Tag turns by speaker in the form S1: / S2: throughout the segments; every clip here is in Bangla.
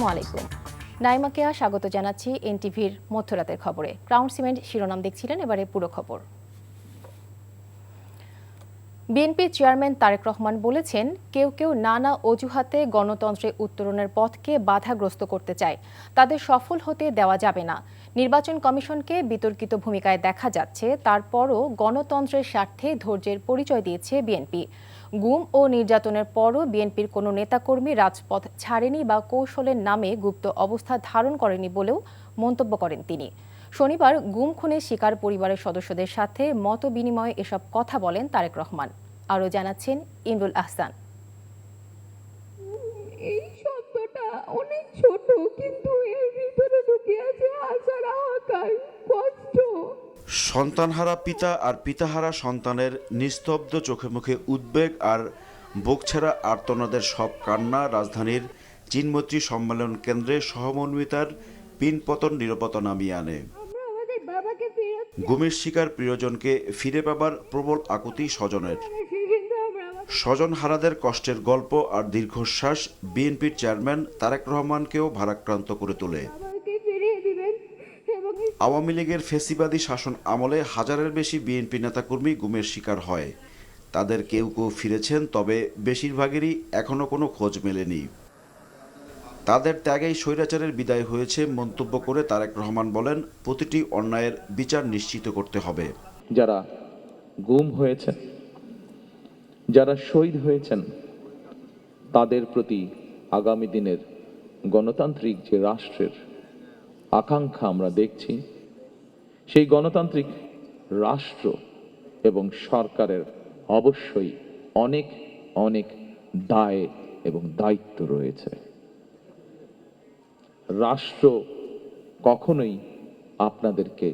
S1: আসসালামু আলাইকুম। নাইমাকে স্বাগত জানাচ্ছি এনটিভির মধ্যরাতের খবরে। ক্রাউন সিমেন্ট শিরোনাম দেখছিলেন, এবারে পুরো খবর। বিএনপি চেয়ারম্যান তারেক রহমান বলেছেন, কেউ কেউ নানা অজুহাতে গণতন্ত্রে উত্তরণের পথকে বাধাগ্রস্ত করতে চায়, তাদের সফল হতে দেওয়া যাবে না। নির্বাচন কমিশনকে বিতর্কিত ভূমিকায় দেখা যাচ্ছে, তারপরও গণতন্ত্রের স্বার্থে ধৈর্যের পরিচয় দিয়েছে বিএনপি। গুম ও নির্যাতনের পরও বিএনপির কোনো নেতাকর্মী রাজপথ ছাড়েনি বা কৌশলের নামে গুপ্ত অবস্থা ধারণ করেনি বলেও মন্তব্য করেন তিনি। শনিবার গুম খুনের শিকার পরিবারের সদস্যদের সাথে মত বিনিময়ে এসব কথা বলেন তারেক রহমান। আরও জানাচ্ছেন ইমরুল আহসান।
S2: এই শব্দটা অনেক ছোট, কিন্তু এর ভিতরে ঢুকে আছে হাজার হাহাকার, কষ্ট।
S3: সন্তানহারা পিতা আর পিতাহারা সন্তানের নিস্তব্ধ চোখে মুখে উদ্বেগ আর বুকছেড়া আর্তনাদের সব কান্না রাজধানীর চিনমৈত্রী সম্মেলন কেন্দ্রে সহমর্মিতার পিনপতন নীরবতা নামিয়ে আনে। গুমের শিকার প্রিয়জনকে ফিরে পাবার প্রবল আকুতি স্বজনের। স্বজনহারাদের কষ্টের গল্প আর দীর্ঘশ্বাস বিএনপির চেয়ারম্যান তারেক রহমানকেও ভারাক্রান্ত করে তোলে। আওয়ামী লীগের ফেসিবাদী শাসন আমলে হাজারের বেশি বিএনপি নেতাকর্মী গুমের শিকার হয়। তাদের কেউ কেউ ফিরেছেন, তবে বেশিরভাগেরই এখনো কোনো খোঁজ মেলেনি। তাদের ত্যাগেই স্বৈরাচারের বিদায় হয়েছে মন্তব্য করে তারেক রহমান বলেন, প্রতিটি অন্যায়ের বিচার নিশ্চিত করতে হবে।
S4: যারা গুম হয়েছেন, যারা শহীদ হয়েছেন, তাদের প্রতি আগামী দিনের গণতান্ত্রিক যে রাষ্ট্রের আকাঙ্ক্ষা আমরা দেখছি, সেই গণতান্ত্রিক রাষ্ট্র এবং সরকারের অবশ্যই অনেক অনেক দায় এবং দায়িত্ব রয়েছে। রাষ্ট্র কখনোই আপনাদেরকে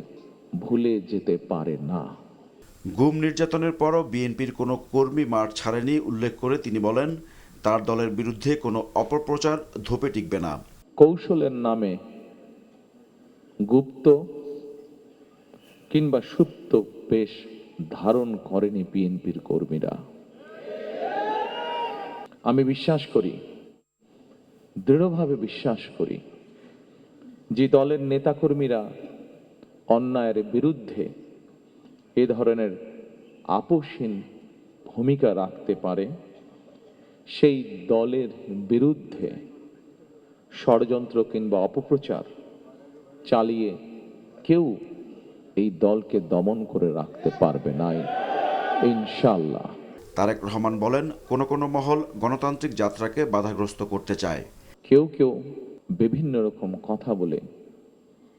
S4: ভুলে যেতে পারে না।
S3: গুম নির্যাতনের পরও বিএনপির কোনো কর্মী মাঠ ছাড়েনি উল্লেখ করে তিনি বলেন, তার দলের বিরুদ্ধে কোনো অপপ্রচার ধোপে টিকবে না।
S4: কৌশলের নামে গুপ্ত কিংবা সুপ্ত বেশ ধারণ করেনি বিএনপির কর্মীরা। আমি বিশ্বাস করি, দৃঢ়ভাবে বিশ্বাস করি, যে দলের নেতাকর্মীরা অন্যায়ের বিরুদ্ধে এ ধরনের আপোষহীন ভূমিকা রাখতে পারে, সেই দলের বিরুদ্ধে ষড়যন্ত্র কিংবা অপপ্রচার চালিয়ে কেউ এই দলকে দমন করে রাখতে পারবে না, ইনশাআল্লাহ।
S3: তারেক রহমান বলেন, কোনো কোনো মহল গণতান্ত্রিক যাত্রাকে বাধাগ্রস্ত করতে চায়।
S4: কেউ কেউ বিভিন্ন রকম কথা বলে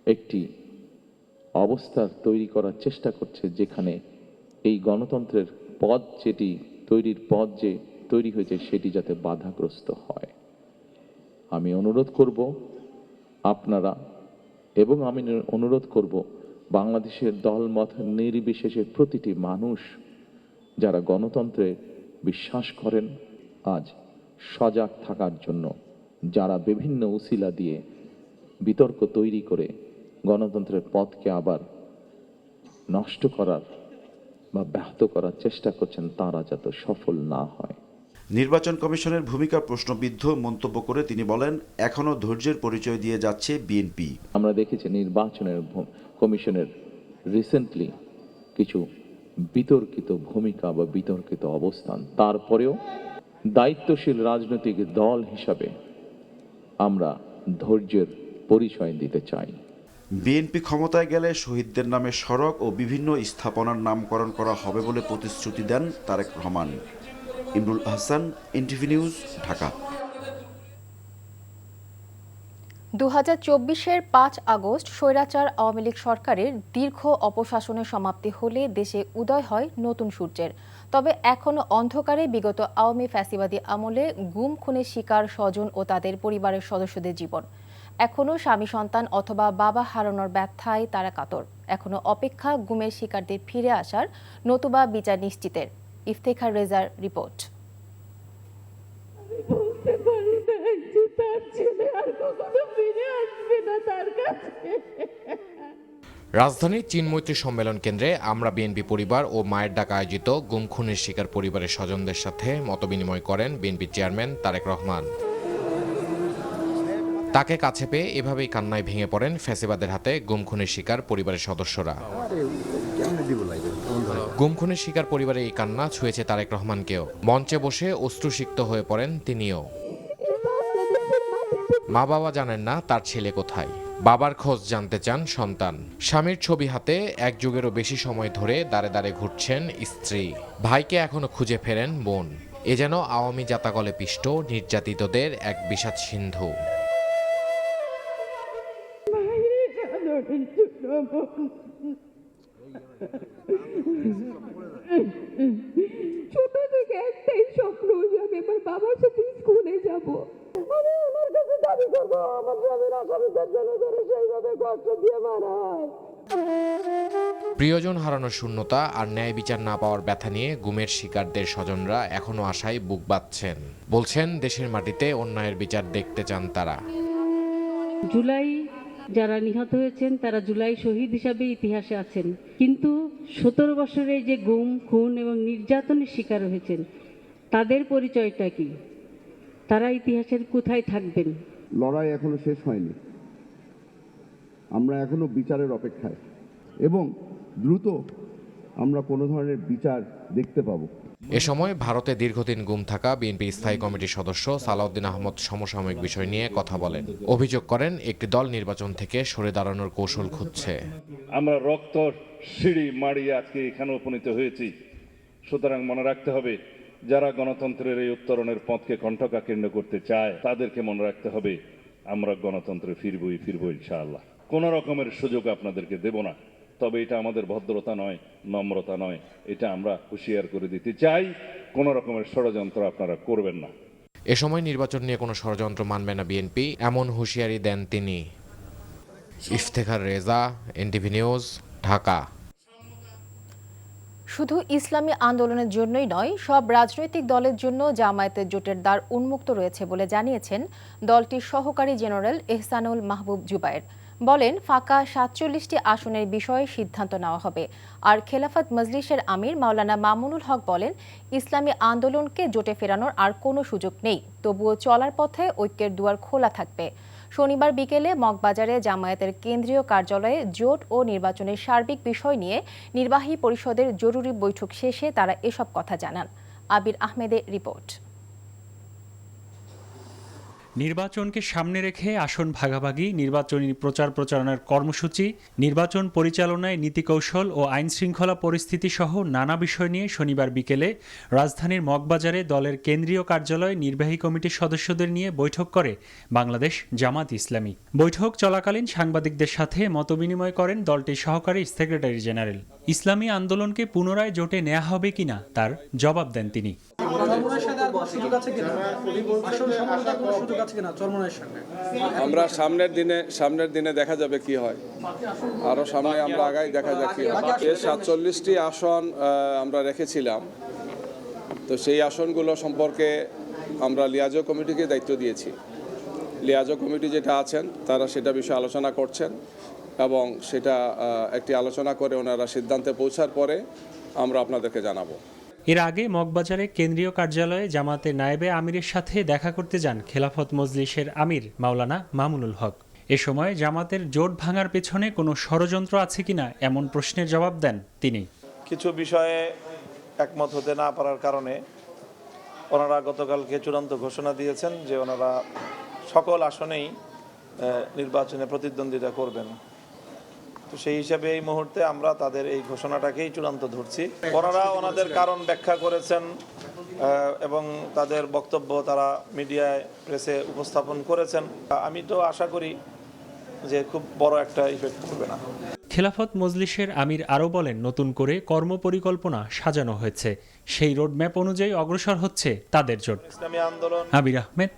S4: একটি অবস্থার তৈরি করার চেষ্টা করছে, যেখানে এই গণতন্ত্রের পথ যেটি তৈরির পথ যে তৈরি হয়েছে সেটি যাতে বাধাগ্রস্ত হয়। আমি অনুরোধ করব আপনারা, এবং আমি অনুরোধ করব বাংলাদেশের দলমত নির্বিশেষে প্রতিটি মানুষ যারা গণতন্ত্রে বিশ্বাস করেন, আজ সজাগ থাকার জন্য, যারা বিভিন্ন উসিলা দিয়ে বিতর্ক তৈরি করে গণতন্ত্রের পথকে আবার নষ্ট করার বা ব্যাহত করার চেষ্টা করছেন, তারা যাতে সফল না হয়।
S3: নির্বাচন কমিশনের ভূমিকা প্রশ্নবিদ্ধ মন্তব্য করে তিনি বলেন, এখনো ধৈর্যের পরিচয় দিয়ে যাচ্ছে বিএনপি।
S4: আমরা দেখেছি নির্বাচনের কমিশনের রিসেন্টলি কিছু বিতর্কিত ভূমিকা বা বিতর্কিত অবস্থান, তারপরেও দায়িত্বশীল রাজনৈতিক দল হিসাবে আমরা ধৈর্যের পরিচয় দিতে চাই।
S3: বিএনপি ক্ষমতায় গেলে শহীদদের নামে সড়ক ও বিভিন্ন স্থাপনার নামকরণ করা হবে বলে প্রতিশ্রুতি দেন তারেক রহমান। Imrul Ahsan, NTV news, Dhaka.
S1: 2024-এর 5 আগস্ট স্বৈরাচার আওয়ামী লীগ সরকারের দীর্ঘ অপশাসনের সমাপ্তি হলে দেশে উদয় হয় নতুন সূর্যের। তবে এখনো অন্ধকারে বিগত আওয়ামী ফ্যাসিবাদী আমলে গুম খুনের শিকার স্বজন ও তাদের পরিবারের সদস্যদের জীবন। এখনো স্বামী সন্তান অথবা বাবা হারানোর ব্যথায় তারা কাতর। এখনো অপেক্ষা গুমের শিকারদের ফিরে আসার, নতুবা বিচার নিশ্চিতের। ইফতেখার রেজার রিপোর্ট।
S5: রাজধানীর চিনমৈত্রী সম্মেলন কেন্দ্রে আমরা বিএনপি পরিবার ও মায়ের ডাক আয়োজিত গুম খুনের শিকার পরিবারের স্বজনদের সাথে মতবিনিময় করেন বিএনপি চেয়ারম্যান তারেক রহমান। তাকে কাছে পেয়ে এভাবেই কান্নায় ভেঙে পড়েন ফ্যাসিবাদের হাতে গুম খুনের শিকার পরিবারের সদস্যরা। গুম খুনের শিকার পরিবারের এই কান্না ছুঁয়েছে তারেক রহমানকেও। মঞ্চে বসে অশ্রুসিক্ত হয়ে পড়েন তিনিও। মা বাবা জানেন না তার ছেলে কোথায়, বাবার খোঁজ জানতে চান সন্তান। স্বামীর ছবি হাতে এক যুগেরও বেশি সময় ধরে দাঁড়ে দাঁড়ে ঘুরছেন স্ত্রী। ভাইকে এখনো খুঁজে ফেরেন বোন। এ যেন আওয়ামী জাতাকলে পিষ্ট নির্যাতিতদের এক বিষাদ সিন্ধু।
S2: ছোট থেকে একটাই স্বপ্ন যে আমি আমার বাবার সাথে স্কুলে যাব। আমি ওনার কাছে দাবি করবো আমার স্বামীর আসামিদের যেন ধরে সেইভাবে কষ্ট দিয়ে মারা হয়।
S5: প্রিয়জন হারানোর শূন্যতা আর ন্যায় বিচার না পাওয়ার ব্যথা নিয়ে গুমের শিকারদের স্বজনরা এখনো আশায় বুক বাঁধছেন। বলছেন দেশের মাটিতে অন্যায়ের বিচার দেখতে চান তারা।
S6: জুলাই যারা নিহত হয়েছেন তারা জুলাই শহীদ হিসাবে ইতিহাসে আছেন, কিন্তু 17 বছরে যে গুম খুন এবং নির্যাতনের শিকার হয়েছেন তাদের পরিচয়টা কি? তারা ইতিহাসের কোথায় থাকবেন?
S7: লড়াই এখনো শেষ হয়নি, আমরা এখনো বিচারের অপেক্ষায় এবং দ্রুত আমরা কোনো ধরনের বিচার দেখতে পাবো।
S5: এ সময় ভারতে দীর্ঘদিন গুম থাকা বিএনপির স্থায়ী কমিটির সদস্য সালাউদ্দিন আহমদ সমসাময়িক বিষয় নিয়ে কথা বলেন। অভিযোগ করেন একটি দল নির্বাচন থেকে সরে দাঁড়ানোর কৌশল খুঁজছে।
S8: আমরা রক্ত সিঁড়ি মাড়িয়ে আজকে এখানে উপনীত হয়েছি। সুতরাং মনে রাখতে হবে, যারা গণতন্ত্রের এই উত্তরণের পথকে কণ্ঠকাকীর্ণ করতে চায় তাদেরকে মনে রাখতে হবে আমরা গণতন্ত্রে ফিরবো ইনশাআল্লাহ। কোনো রকমের সুযোগ আপনাদেরকে দেব না। তবে এটা আমাদের ভদ্রতা নয়, নম্রতা নয়, এটা আমরা হুঁশিয়ার করে দিতে চাই, কোনো রকমের ষড়যন্ত্র আপনারা করবেন না।
S5: এ সময় নির্বাচন নিয়ে কোনো ষড়যন্ত্র মানবে না বিএনপি, এমন হুঁশিয়ারি দেন তিনি। Iftekhar Reza, NTV news, Dhaka.
S1: শুধু ইসলামী আন্দোলনের জন্যই নয়, সব রাজনৈতিক দলের জন্য জামায়াতের জোটের দ্বার উন্মুক্ত রয়েছে বলে জানিয়েছেন দলটির সহকারী জেনারেল এহসানুল মাহবুব জুবায়ের। বলেন, ফাঁকা 47টি আসনের বিষয়ে সিদ্ধান্ত নেওয়া হবে। আর খেলাফত মজলিসের আমির মাওলানা মামুনুল হক বলেন, ইসলামী আন্দোলনকে জোটে ফেরানোর আর কোনো সুযোগ নেই, তবুও চলার পথে ঐক্যের দুয়ার খোলা থাকবে। শনিবার বিকেলে মগবাজারে জামায়াতের কেন্দ্রীয় কার্যালয়ে জোট ও নির্বাচনের সার্বিক বিষয় নিয়ে নির্বাহী পরিষদের জরুরি বৈঠক শেষে তারা এসব কথা জানান। আবির আহমেদের রিপোর্ট।
S9: নির্বাচনকে সামনে রেখে আসন ভাগাভাগি, নির্বাচনী প্রচার প্রচারণার কর্মসূচি, নির্বাচন পরিচালনায় নীতিকৌশল ও আইন শৃঙ্খলা পরিস্থিতি সহ নানা বিষয় নিয়ে শনিবার বিকেলে রাজধানীর মগবাজারে দলের কেন্দ্রীয় কার্যালয়ে নির্বাহী কমিটির সদস্যদের নিয়ে বৈঠক করে বাংলাদেশ জামাত ইসলামী। বৈঠক চলাকালীন সাংবাদিকদের সাথে মতবিনিময় করেন দলটির সহকারী সেক্রেটারি জেনারেল। ইসলামী আন্দোলনকে পুনরায় জোটে নেওয়া হবে কিনা তার জবাব দেন তিনি।
S10: আমরা সামনের দিনে দেখা যাবে কি হয়, আরো সামনে আমরা আগাই দেখা যাক কি হয়। 47টি আসন আমরা রেখেছিলাম, তো সেই আসনগুলো সম্পর্কে আমরা লিয়াজো কমিটিকে দায়িত্ব দিয়েছি। লিয়াজো কমিটি যেটা আছেন তারা সেটা বিষয়ে আলোচনা করছেন এবং সেটা একটি আলোচনা করে ওনারা সিদ্ধান্তে পৌঁছার পরে আমরা আপনাদেরকে জানাবো।
S9: এর আগে মগবাজারে কেন্দ্রীয় কার্যালয়ে জামাতের নায়েবে আমিরের সাথে দেখা করতে যান খেলাফত মজলিসের আমির মাওলানা মামুনুল হক। এ সময় জামাতের জোট ভাঙার পেছনে কোনো ষড়যন্ত্র আছে কিনা এমন প্রশ্নের জবাব দেন তিনি।
S11: কিছু বিষয়ে একমত হতে না পারার কারণে ওনারা গতকালকে চূড়ান্ত ঘোষণা দিয়েছেন যে ওনারা সকল আসনেই নির্বাচনে প্রতিদ্বন্দ্বিতা করবেন। তো সেই হিসাবে এই মুহূর্তে আমরা তাদের এই ঘোষণাটাকেই চূড়ান্ত ধরছি। ওনারা ওনাদের কারণ ব্যাখ্যা করেছেন এবং তাদের বক্তব্য তারা মিডিয়ায় প্রেসে উপস্থাপন করেছেন। আমি তো আশা করি যে খুব বড় একটা ইফেক্ট পড়বে না।
S9: খেলাফত মজলিসের আমির আরও বলেন, নতুন করে কর্মপরিকল্পনা সাজানো হয়েছে, সেই রোডম্যাপ অনুযায়ী অগ্রসর হচ্ছে তাদের জোট।
S11: ইসলামী আন্দোলন।
S9: আবির আহমেদ,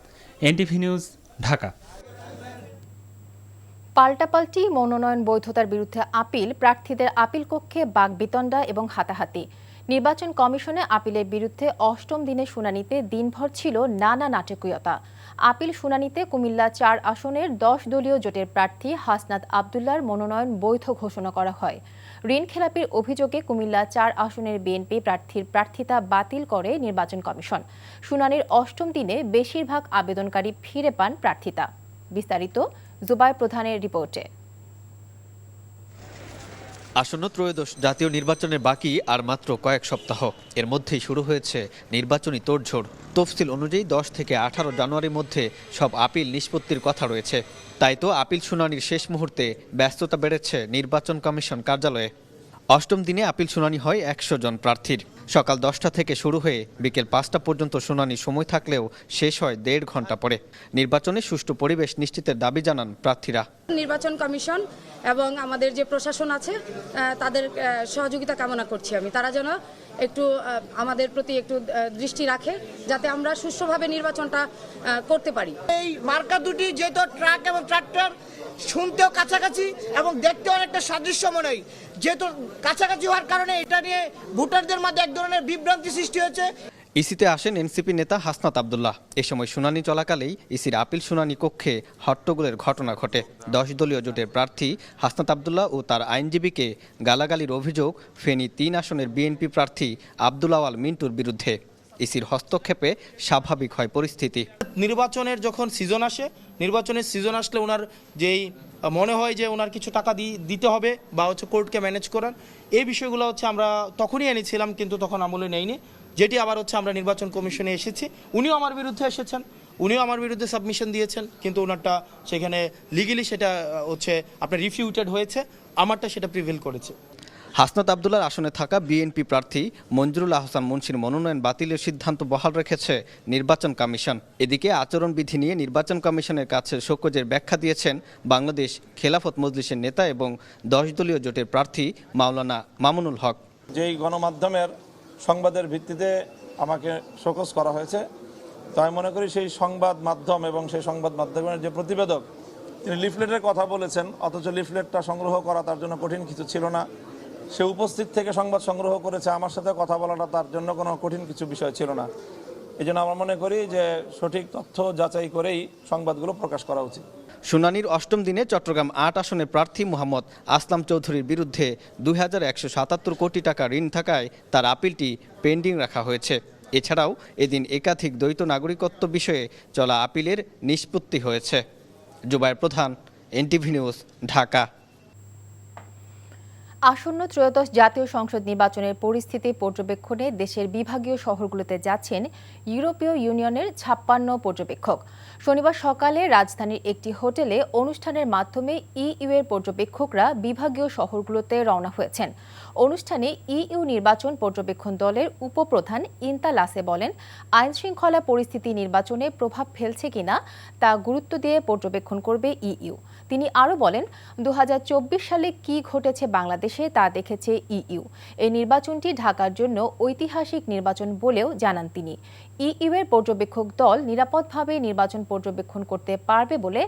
S9: এনটিভি নিউজ, ঢাকা।
S1: পাল্টাপাল্টি মনোনয়ন বৈধতার বিরুদ্ধে আপিল, প্রার্থীদের আপিল কক্ষে বাকবিতণ্ডা এবং হাতাহাতি। নির্বাচন কমিশনে আপিলের বিরুদ্ধে 8ম দিনের শুনানিতে দিনভর ছিল নানা নাটকীয়তা। আপিল শুনানিতে কুমিল্লা 4 আসনের 10 দলীয় জোটের প্রার্থী হাসনাত আবদুল্লাহর মনোনয়ন বৈধ ঘোষণা করা হয়। ঋণ খেলাপির অভিযোগে কুমিল্লা 4 আসনের বিএনপি প্রার্থীর প্রার্থিতা বাতিল করে নির্বাচন কমিশন। শুনানির 8ম দিনে বেশিরভাগ আবেদনকারী ফিরে পান প্রার্থিতা। বিস্তারিত জুবাই প্রধানের রিপোর্টে।
S12: আসন্ন ত্রয়োদশ জাতীয় নির্বাচনের বাকি আর মাত্র কয়েক সপ্তাহ। এর মধ্যেই শুরু হয়েছে নির্বাচনী তোড়জোড়। তফসিল অনুযায়ী 10 থেকে 18 জানুয়ারির মধ্যে সব আপিল নিষ্পত্তির কথা রয়েছে। তাই তো আপিল শুনানির শেষ মুহূর্তে ব্যস্ততা বেড়েছে নির্বাচন কমিশন কার্যালয়ে। অষ্টম দিনে আপিল শুনানি হয় 100 জন প্রার্থীর। সকাল 10টা থেকে শুরু হয়ে বিকেল 5টা পর্যন্ত শুনানি সময় থাকলেও শেষ হয় 1.5 ঘন্টা পরে। নির্বাচনে সুষ্ঠু পরিবেশ নিশ্চিতের দাবি জানান প্রার্থীরা।
S13: নির্বাচন কমিশন এবং আমাদের যে প্রশাসন আছে তাদের সহযোগিতা কামনা করছি আমি। তারা যেন একটু আমাদের প্রতি একটু দৃষ্টি রাখে যাতে আমরা সুষ্ঠুভাবে নির্বাচনটা করতে পারি।
S14: এই মার্কা দুটি যেহেতু ট্রাক এবং ট্রাক্টর শুনতেও কাছাকাছি এবং দেখতে অনেকটা সাদৃশ্য মনে হয়, যেহেতু কাছাকাছি হওয়ার কারণে এটা নিয়ে ভোটারদের মধ্যে এক ধরনের বিভ্রান্তি সৃষ্টি হয়েছে।
S12: ইসিতে আসেন এনসিপি নেতা হাসনাত আব্দুল্লাহ। এ সময় শুনানি চলাকালেই ইসির আপিল শুনানি কক্ষে হট্টগোলের ঘটনা ঘটে। 10 দলীয় জোটের প্রার্থী হাসনাত আব্দুল্লাহ ও তার আইনজীবীকে গালাগালির অভিযোগ ফেনী 3 আসনের বিএনপি প্রার্থী আব্দুল আওয়াল মিন্টুর বিরুদ্ধে। ইসির হস্তক্ষেপে স্বাভাবিক হয় পরিস্থিতি।
S14: নির্বাচনের যখন সিজন আসে, নির্বাচনের সিজন আসলে ওনার যেই মনে হয় যে ওনার কিছু টাকা দিতে হবে বা কোর্টকে ম্যানেজ করার, এই বিষয়গুলো আমরা তখনই এনেছিলাম, কিন্তু তখন আমলে নেইনি। যেটি আবার আমরা নির্বাচন কমিশনে এসেছি, উনিও আমার বিরুদ্ধে এসেছেন, উনিও আমার বিরুদ্ধে সাবমিশন দিয়েছেন, কিন্তু ওনারটা সেখানে লিগেলি সেটা আপনার রিফিউটেড হয়েছে, আমারটা সেটা প্রিভেল করেছে।
S12: হাসনাত আব্দুল্লাহর আসনে থাকা বিএনপি প্রার্থী মঞ্জুরুল আহসান মুন্সির মনোনয়ন বাতিলের সিদ্ধান্ত বহাল রেখেছে নির্বাচন কমিশন। এদিকে আচরণবিধি নিয়ে নির্বাচন কমিশনের কাছে শোকজের ব্যাখ্যা দিয়েছেন বাংলাদেশ খেলাফত মজলিসের নেতা এবং 10 দলীয় জোটের প্রার্থী মাওলানা মামুনুল হক।
S11: যেই গণমাধ্যমের সংবাদের ভিত্তিতে আমাকে শোকজ করা হয়েছে, তো আমি মনে করি সেই সংবাদ মাধ্যম এবং সেই সংবাদ মাধ্যমের যে প্রতিবেদক তিনি লিফলেটের কথা বলেছেন, অথচ লিফলেটটা সংগ্রহ করা তার জন্য কঠিন কিছু ছিল না। সে উপস্থিত থেকে সংবাদ সংগ্রহ করেছে, আমার সাথে কথা বলাটা তার জন্য কোনো কঠিন কিছু বিষয় ছিল না। এই জন্য আমরা মনে করি যে সঠিক তথ্য যাচাই করেই সংবাদগুলো প্রকাশ করা উচিত।
S12: শুনানির অষ্টম দিনে চট্টগ্রাম 8 আসনের প্রার্থী মোহাম্মদ আসলাম চৌধুরীর বিরুদ্ধে 2177 কোটি টাকা ঋণ থাকায় তার আপিলটি পেন্ডিং রাখা হয়েছে। এছাড়াও এদিন একাধিক দ্বৈত নাগরিকত্ব বিষয়ে চলা আপিলের নিষ্পত্তি হয়েছে। জুবায়ের প্রধান, এনটিভি নিউজ, ঢাকা।
S1: আসন্ন ত্রয়োদশ জাতীয় সংসদ নির্বাচনের পরিস্থিতি পর্যবেক্ষণে দেশের বিভাগীয় শহরগুলোতে যাচ্ছেন ইউরোপীয় ইউনিয়নের 56 পর্যবেক্ষক। শনিবার সকালে রাজধানীর একটি হোটেলে অনুষ্ঠানের মাধ্যমে ইইউ এর পর্যবেক্ষকরা বিভাগীয় শহরগুলোতে রওনা হয়েছেন। অনুষ্ঠানে ইইউ নির্বাচন পর্যবেক্ষণ দলের উপপ্রধান ইন্তা লাসে বলেন, আইনশৃঙ্খলা পরিস্থিতি নির্বাচনে প্রভাব ফেলছে কিনা তা গুরুত্ব দিয়ে পর্যবেক্ষণ করবে ইইউ। তিনি আরও বলেন, 2024 সালে কি ঘটেছে বাংলাদেশে তা দেখেছে ইইউ। এই নির্বাচনটি ঢাকার জন্য ঐতিহাসিক নির্বাচন বলেও জানান তিনি। ইইউ এর পর্যবেক্ষক দল নিরাপদভাবে নির্বাচন পর্যবেক্ষণ করতে পারবে বলে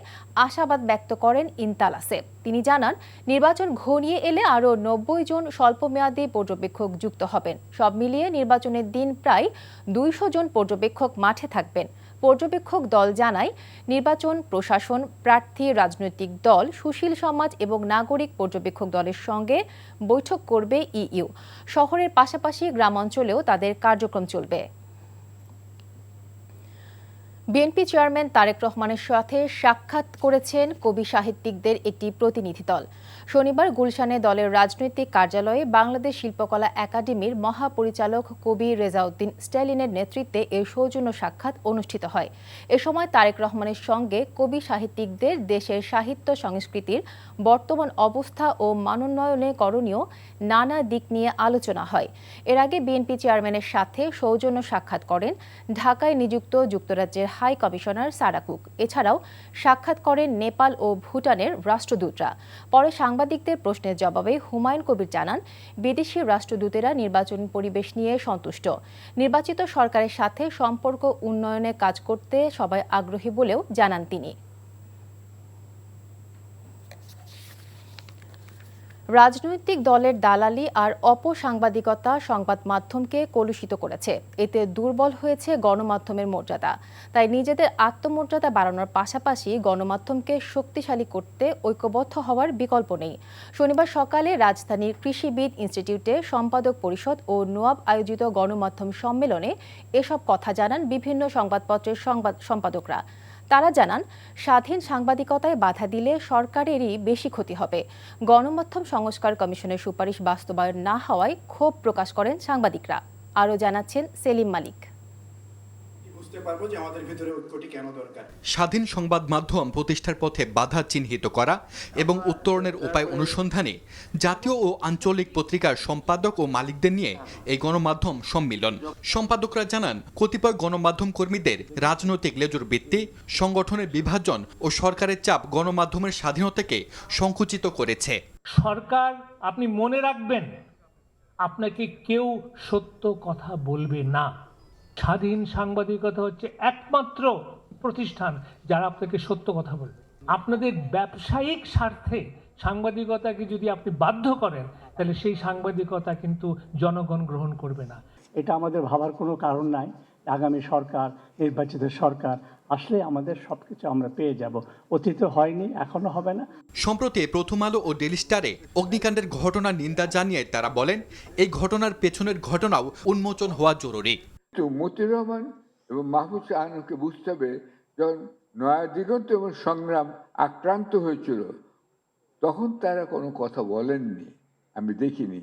S1: আশাবাদ ব্যক্ত করেন ইনতালাসে। তিনি জানান, নির্বাচন ঘনিয়ে এলে আরও 90 জন স্বল্পমেয়াদী পর্যবেক্ষক যুক্ত হবেন। সব মিলিয়ে নির্বাচনের দিন প্রায় 200 জন পর্যবেক্ষক মাঠে থাকবেন। পর্যবেক্ষক দল জানায়, নির্বাচন প্রশাসন, প্রার্থী, রাজনৈতিক দল, সুশীল সমাজ এবং নাগরিক পর্যবেক্ষক দলের সঙ্গে বৈঠক করবে ইইউ। শহরের পাশাপাশি গ্রামাঞ্চলেও তাদের কার্যক্রম চলবে। বিএনপি চেয়ারম্যান তারেক রহমানের সাথে সাক্ষাৎ করেছেন কবি সাহিত্যিকদের একটি প্রতিনিধি দল। শনিবার গুলশানে দলের রাজনৈতিক কার্যালয়ে বাংলাদেশ শিল্পকলা একাডেমির মহাপরিচালক কবি রেজাউদ্দিন স্ট্যালিনের নেতৃত্বে এই সৌজন্য সাক্ষাৎ অনুষ্ঠিত হয়। এ সময় তারেক রহমানের সঙ্গে কবি সাহিত্যিকদের দেশের সাহিত্য সংস্কৃতির বর্তমান অবস্থা ও মানোন্নয়নে করণীয় নানা দিক নিয়ে আলোচনা হয়। এর আগে বিএনপি চেয়ারম্যানের সাথে সৌজন্য সাক্ষাৎ করেন ঢাকায় নিযুক্ত যুক্তরাজ্যের হাই কমিশনার সারা কুক। এছাড়াও সাক্ষাৎ করেন নেপাল ও ভুটানের রাষ্ট্রদূতরা। পরে সাংবাদিকদের প্রশ্নের জবাবে হুমায়ুন কবির জানান, বিদেশি রাষ্ট্রদূতেরা নির্বাচন পরিবেশ নিয়ে সন্তুষ্ট। নির্বাচিত সরকারের সাথে সম্পর্ক উন্নয়নে কাজ করতে সবাই আগ্রহী বলেও জানান তিনি। রাজনৈতিক দলের দালালি আর অপসাংবাদিকতা সংবাদ মাধ্যমকে কলুষিত করেছে। এতে দুর্বল হয়েছে গণমাধ্যমের মর্যাদা। তাই নিজেদের আত্মমর্যাদা বাড়ানোর পাশাপাশি গণমাধ্যমকে শক্তিশালী করতে ঐক্যবদ্ধ হওয়ার বিকল্প নেই। শনিবার সকালে রাজধানীর কৃষিবিদ ইনস্টিটিউটে সম্পাদক পরিষদ ও নোয়াব আয়োজিত গণমাধ্যম সম্মেলনে এসব কথা জানান বিভিন্ন সংবাদপত্রের সম্পাদকরা। তারা জানান, স্বাধীন সাংবাদিকতায় বাধা দিলে সরকারেরই বেশি ক্ষতি হবে। গণমাধ্যম সংস্কার কমিশনের সুপারিশ বাস্তবায়ন না হওয়ায় ক্ষোভ প্রকাশ করেন সাংবাদিকরা। আরও জানাচ্ছেন সেলিম মালিক।
S15: স্বাধীন সংবাদ মাধ্যম প্রতিষ্ঠার পথে বাধা চিহ্নিত করা এবং উত্তরণের উপায় অনুসন্ধানে জাতীয় ও আঞ্চলিক পত্রিকার সম্পাদক ও মালিকদের নিয়ে এই গণমাধ্যম সম্মিলন। সম্পাদকরা জানান, কতিপয় গণমাধ্যম কর্মীদের রাজনৈতিক লেজুর ভিত্তি, সংগঠনের বিভাজন ও সরকারের চাপ গণমাধ্যমের স্বাধীনতাকে সংকুচিত করেছে।
S16: সরকার, আপনি মনে রাখবেন, আপনাকে কেউ সত্য কথা বলবে না। স্বাধীন সাংবাদিকতা হচ্ছে একমাত্র প্রতিষ্ঠান যারা আপনাকে সত্য কথা বলবে। আপনাদের ব্যবসায়িক স্বার্থে সাংবাদিকতাকে যদি আপনি বাধ্য করেন, তাহলে সেই সাংবাদিকতা কিন্তু জনগণ গ্রহণ করবে না।
S17: এটা আমাদের ভাবার কোনো কারণ নাই। আগামী সরকার, নির্বাচিত সরকার আসলে আমাদের সবকিছু আমরা পেয়ে যাব। অতীতে হয়নি, এখনো হবে না।
S15: সম্প্রতি প্রথম আলো ও ডেইলি স্টারে অগ্নিকাণ্ডের ঘটনার নিন্দা জানিয়ে তারা বলেন, এই ঘটনার পেছনের ঘটনাও উন্মোচন হওয়া জরুরি।
S18: মতিউর রহমান এবং মাহফুজ আহমদকে বুঝতে হবে, যখন নয়া দিগন্ত এবং সংগ্রাম আক্রান্ত হয়েছিল তখন তারা কোনো কথা বলেননি, আমি দেখিনি।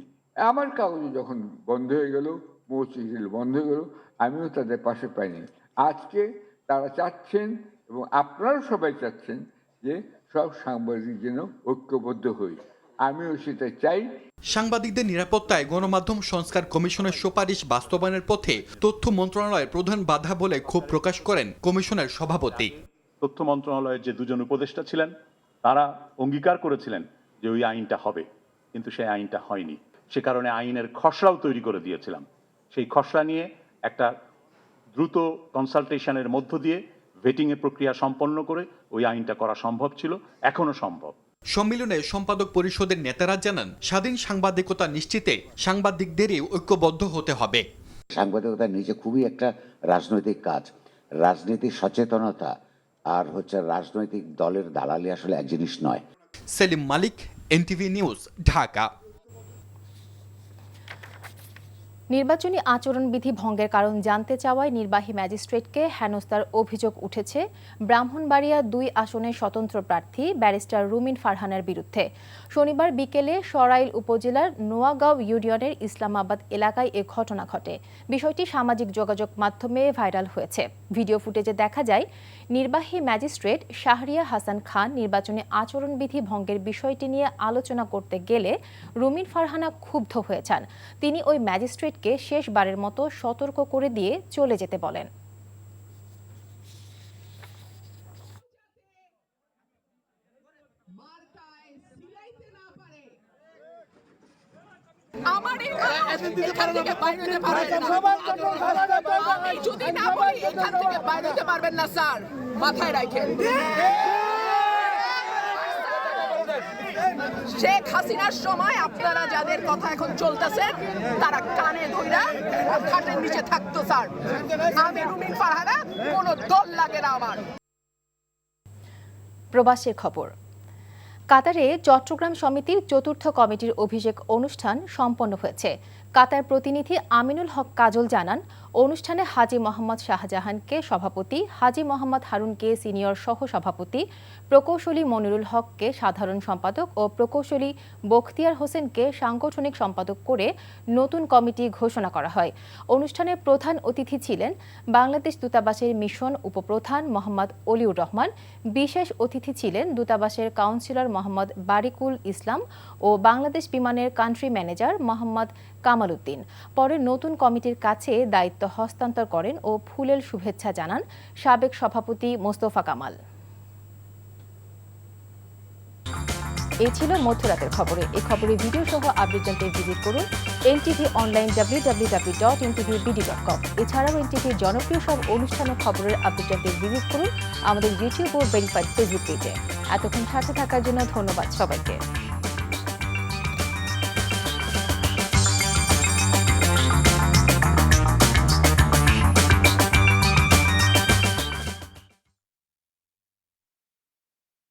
S18: আমার কাগজে যখন বন্ধ হয়ে গেল, মৌচিল বন্ধ হয়ে গেল, আমিও তাদের পাশে পাইনি। আজকে তারা চাচ্ছেন এবং আপনারা সবাই চাচ্ছেন যে সব সাংবাদিক যেন ঐক্যবদ্ধ হই, আমিও সেটা চাই।
S15: সাংবাদিকদের নিরাপত্তায় গণমাধ্যম সংস্কার কমিশনের সুপারিশ বাস্তবায়নের পথে তথ্য মন্ত্রণালয়ের প্রধান বাধা বলে ক্ষোভ প্রকাশ করেন কমিশনের সভাপতি।
S19: তথ্য মন্ত্রণালয়ের যে দুজন উপদেষ্টা ছিলেন তারা অঙ্গীকার করেছিলেন যে ওই আইনটা হবে, কিন্তু সেই আইনটা হয়নি। সে কারণে আইনের খসড়াও তৈরি করে দিয়েছিলাম। সেই খসড়া নিয়ে একটা দ্রুত কনসালটেশনের মধ্য দিয়ে ভেটিংয়ের প্রক্রিয়া সম্পন্ন করে ওই আইনটা করা সম্ভব ছিল, এখনো সম্ভব।
S15: সম্মেলনে সম্পাদক পরিষদের নেতারা জানান, স্বাধীন সাংবাদিকতা নিশ্চিতে সাংবাদিকদেরই ঐক্যবদ্ধ হতে হবে।
S20: সাংবাদিকতা নিজে খুবই একটা রাজনৈতিক কাজ। রাজনীতির সচেতনতা আর রাজনৈতিক দলের দালালি আসলে এক জিনিস নয়।
S15: সেলিম মালিক, এনটিভি নিউজ, ঢাকা।
S1: নির্বাচনী আচরণবিধি ভঙ্গের কারণ জানতে চাওয়ায় নির্বাহী ম্যাজিস্ট্রেটকে হেনস্থার অভিযোগ উঠেছে ব্রাহ্মণবাড়িয়া ২ আসনের স্বতন্ত্র প্রার্থী ব্যারিস্টার রুমিন ফারহানের বিরুদ্ধে। শনিবার বিকেলে সরাইল উপজেলার নোয়াগাঁও ইউনিয়নের ইসলামাবাদ এলাকায় এ ঘটনা ঘটে। বিষয়টি সামাজিক যোগাযোগ মাধ্যমে ভাইরাল হয়েছে। ভিডিও ফুটেজে দেখা যায়, নির্বাহী ম্যাজিস্ট্রেট শাহরিয়া হাসান খান নির্বাচনী আচরণবিধি ভঙ্গের বিষয়টি নিয়ে আলোচনা করতে গেলে রুমিন ফারহানা ক্ষুব্ধ হয়ে যান। তিনি ওই ম্যাজিস্ট্রেটকে শেষবারের মতো সতর্ক করে দিয়ে চলে যেতে বলেন।
S2: মাথায় রাখেন, শেখ হাসিনার সময় আপনারা যাদের কথা এখন চলতেছে তারা কানে ধইরা খাটের নিচে থাকতো স্যার। আমি রুমিন ফারহানা, কোনো দল লাগে না আমার।
S1: প্রবাসের খবর। কাতারে চট্টগ্রাম সমিতির ৪র্থ কমিটির অভিষেক অনুষ্ঠান সম্পন্ন হয়েছে। কাতার প্রতিনিধি আমিনুল হক কাজল জানান, অনুষ্ঠানে হাজী মোহাম্মদ শাহজাহানকে সভাপতি, হাজী মোহাম্মদ হারুনকে সিনিয়র সহ সভাপতি, প্রকৌশলী মনিরুল হককে সাধারণ সম্পাদক ও প্রকৌশলী বখতিয়ার হোসেনকে সাংগঠনিক সম্পাদক করে নতুন কমিটি ঘোষণা করা হয়। অনুষ্ঠানে প্রধান অতিথি ছিলেন বাংলাদেশ দূতাবাসের মিশন উপপ্রধান মোহাম্মদ অলিউর রহমান। বিশেষ অতিথি ছিলেন দূতাবাসের কাউন্সিলর মোহাম্মদ বারিকুল ইসলাম ও বাংলাদেশ বিমানের কান্ট্রি ম্যানেজার মোহাম্মদ কামাল উদ্দিন। পরে নতুন কমিটির কাছে দায়িত্ব হস্তান্তর করেন ও ফুলেল শুভেচ্ছা জানান সাবেক সভাপতি মোস্তফা কামাল। এই ছিল মধ্যরাতের খবরে। এই খবরের ভিডিও সহ আপডেট জানতে ভিজিট করুন এনটিভি অনলাইন www.ntvbd.com। এছাড়াও এনটিভির জনপ্রিয় সব অনুষ্ঠান ও খবরের আপডেট জানতে ভিজিট করুন আমাদের ইউটিউব ও ভেরিফাইড ফেসবুক পেজে। এতক্ষণ সাথে থাকার জন্য ধন্যবাদ সবাইকে।